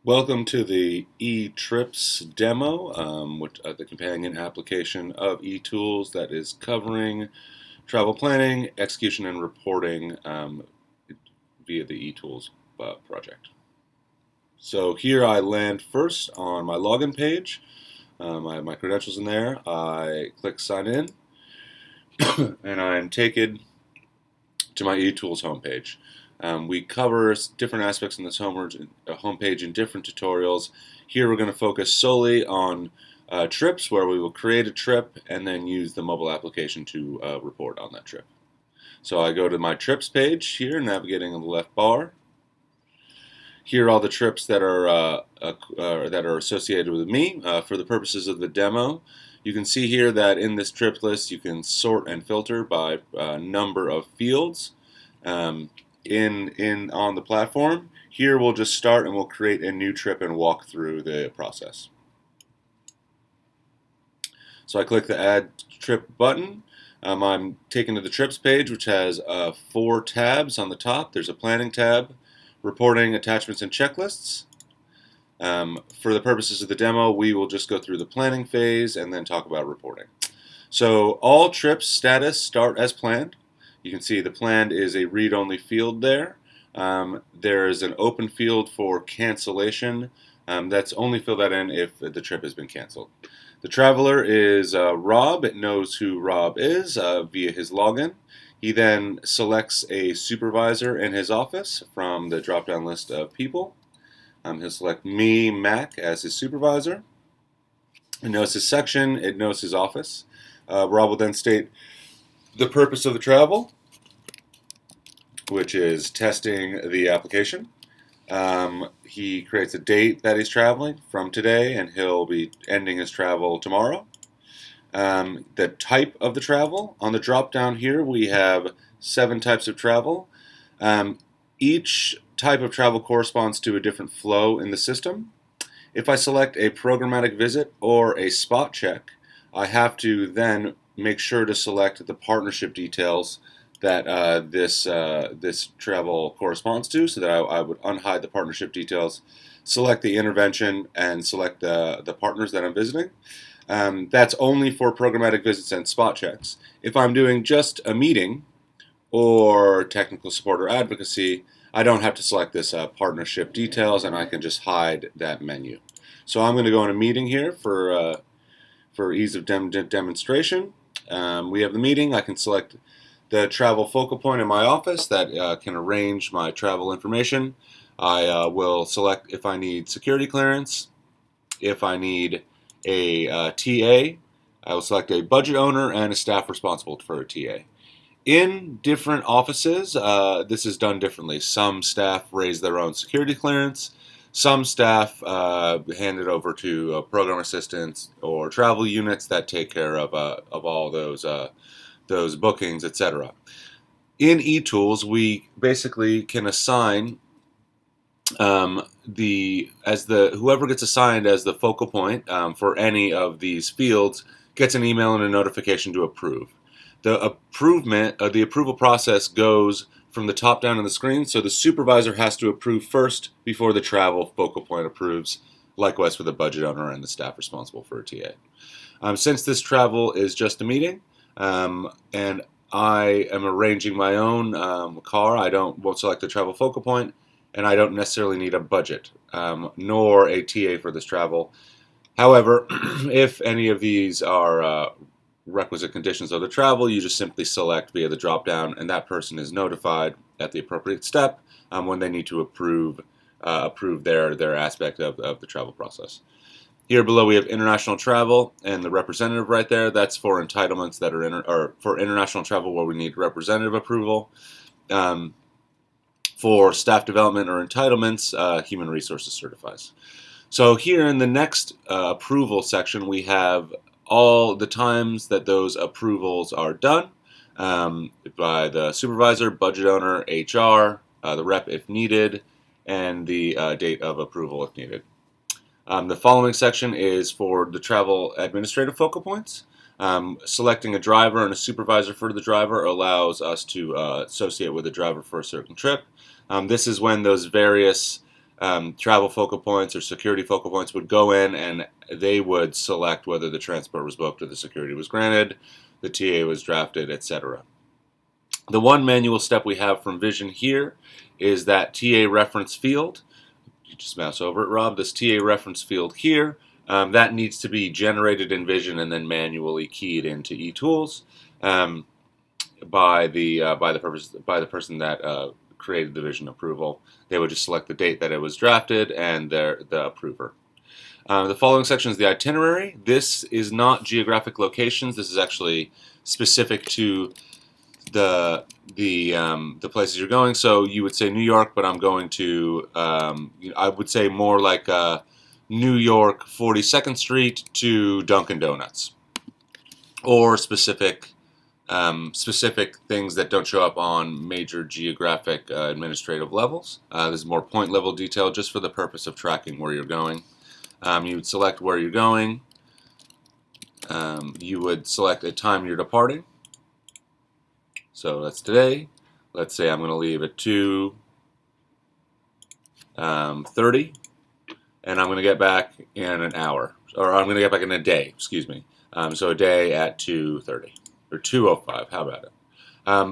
Welcome to the eTrips demo, which the companion application of eTools that is covering travel planning, execution, and reporting via the eTools project. So here I land first on my login page. I have my credentials in there. I click sign in, and I'm taken to my eTools homepage. We cover different aspects in this homepage in different tutorials. Here we're going to focus solely on trips, where we will create a trip and then use the mobile application to report on that trip. So I go to my trips page here, navigating on the left bar. Here are all the trips that are associated with me for the purposes of the demo. You can see here that in this trip list you can sort and filter by number of fields on the platform. Here we'll just start and we'll create a new trip and walk through the process. So I click the Add Trip button. I'm taken to the trips page, which has 4 tabs on the top. There's a planning tab, reporting, attachments, and checklists. For the purposes of the demo, we will just go through the planning phase and then talk about reporting. So all trips status start as planned. You can see the planned is a read-only field there. There is an open field for cancellation. That's only fill that in if the trip has been canceled. The traveler is Rob. It knows who Rob is via his login. He then selects a supervisor in his office from the drop-down list of people. He'll select me, Mac, as his supervisor. It knows his section. It knows his office. Rob will then state the purpose of the travel, which is testing the application. He creates a date that he's traveling from today, and he'll be ending his travel tomorrow. The type of the travel. On the drop down here, we have 7 types of travel. Each type of travel corresponds to a different flow in the system. If I select a programmatic visit or a spot check, I have to then make sure to select the partnership details that this travel corresponds to, so that I would unhide the partnership details, select the intervention, and select the partners that I'm visiting. That's only for programmatic visits and spot checks. If I'm doing just a meeting or technical support or advocacy, I don't have to select this partnership details, and I can just hide that menu. So I'm going to go in a meeting here for ease of demonstration. We have the meeting. I can select the travel focal point in my office that can arrange my travel information. I will select if I need security clearance, if I need a TA. I will select a budget owner and a staff responsible for a TA. In different offices, this is done differently. Some staff raise their own security clearance. Some staff hand it over to program assistants or travel units that take care of all those bookings, etc. In eTools, we basically can assign whoever gets assigned as the focal point for any of these fields gets an email and a notification to approve. The approval process goes from the top down on the screen, so the supervisor has to approve first before the travel focal point approves. Likewise for the budget owner and the staff responsible for a TA. Since this travel is just a meeting, and I am arranging my own car, won't select the travel focal point, and I don't necessarily need a budget nor a TA for this travel. However, if any of these are requisite conditions of the travel, you just simply select via the drop down, and that person is notified at the appropriate step when they need to approve their aspect of the travel process. Here below we have international travel and the representative right there. That's for entitlements that are for international travel where we need representative approval. For staff development or entitlements, Human Resources certifies. So here in the next approval section, we have all the times that those approvals are done by the supervisor, budget owner, HR, the rep if needed, and the date of approval if needed. The following section is for the travel administrative focal points. Selecting a driver and a supervisor for the driver allows us to associate with a driver for a certain trip. This is when those various travel focal points or security focal points would go in and they would select whether the transport was booked or the security was granted, the TA was drafted, etc. The one manual step we have from Vision here is that TA reference field. You just mouse over it, Rob. This TA reference field here, that needs to be generated in Vision and then manually keyed into eTools by the person that created the Vision approval. They would just select the date that it was drafted and the approver. The following section is the itinerary. This is not geographic locations. This is actually specific to the places you're going. So you would say New York, but I'm going to I would say more like New York 42nd Street to Dunkin' Donuts, or specific things that don't show up on major geographic administrative levels. This is more point level detail just for the purpose of tracking where you're going. You would select where you're going. You would select a time you're departing. So that's today. Let's say I'm going to leave at 2:30, and I'm going to get back in an hour, or I'm going to get back in a day, excuse me. So a day at 2:30, or 2:05, how about it?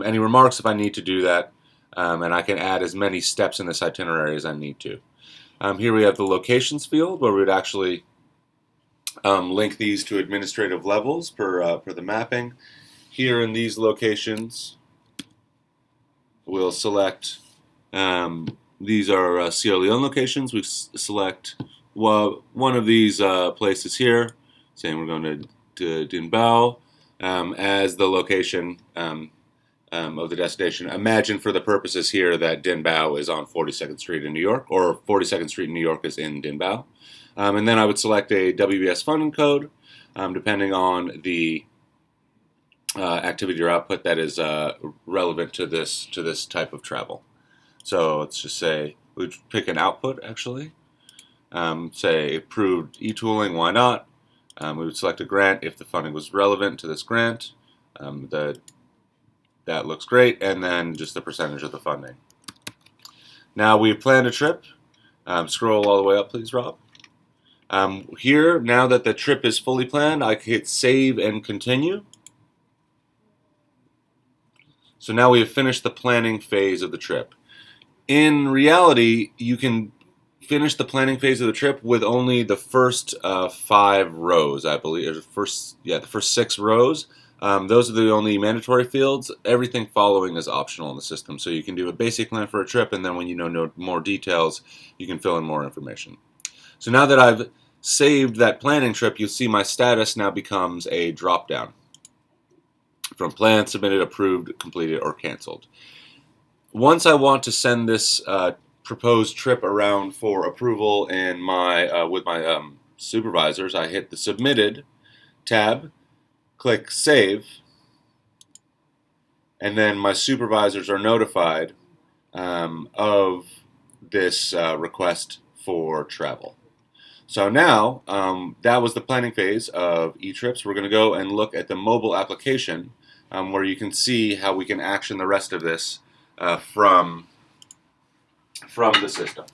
Any remarks if I need to do that, and I can add as many steps in this itinerary as I need to. Here we have the locations field, where we would actually link these to administrative levels per the mapping. Here in these locations, we'll select, these are Sierra Leone locations. We select one of these places here, saying we're going to Din Bao as the location of the destination. Imagine for the purposes here that Din Bao is on 42nd Street in New York, or 42nd Street in New York is in Din Bao. And then I would select a WBS funding code, depending on the activity or output that is relevant to this type of travel. So let's just say we'd pick an output actually. Say approved e-tooling, why not? We would select a grant if the funding was relevant to this grant. That looks great, and then just the percentage of the funding. Now we've planned a trip. Scroll all the way up, please, Rob. Here, now that the trip is fully planned, I can hit save and continue. So now we have finished the planning phase of the trip. In reality, you can finish the planning phase of the trip with only the first 5 rows, I believe, or the first 6 rows. Those are the only mandatory fields. Everything following is optional in the system. So you can do a basic plan for a trip, and then when you know more details, you can fill in more information. So now that I've saved that planning trip, you'll see my status now becomes a drop-down from planned, submitted, approved, completed, or canceled. Once I want to send this proposed trip around for approval in my with my supervisors, I hit the Submitted tab, click Save, and then my supervisors are notified of this request for travel. So now, that was the planning phase of eTrips. We're going to go and look at the mobile application where you can see how we can action the rest of this from the system.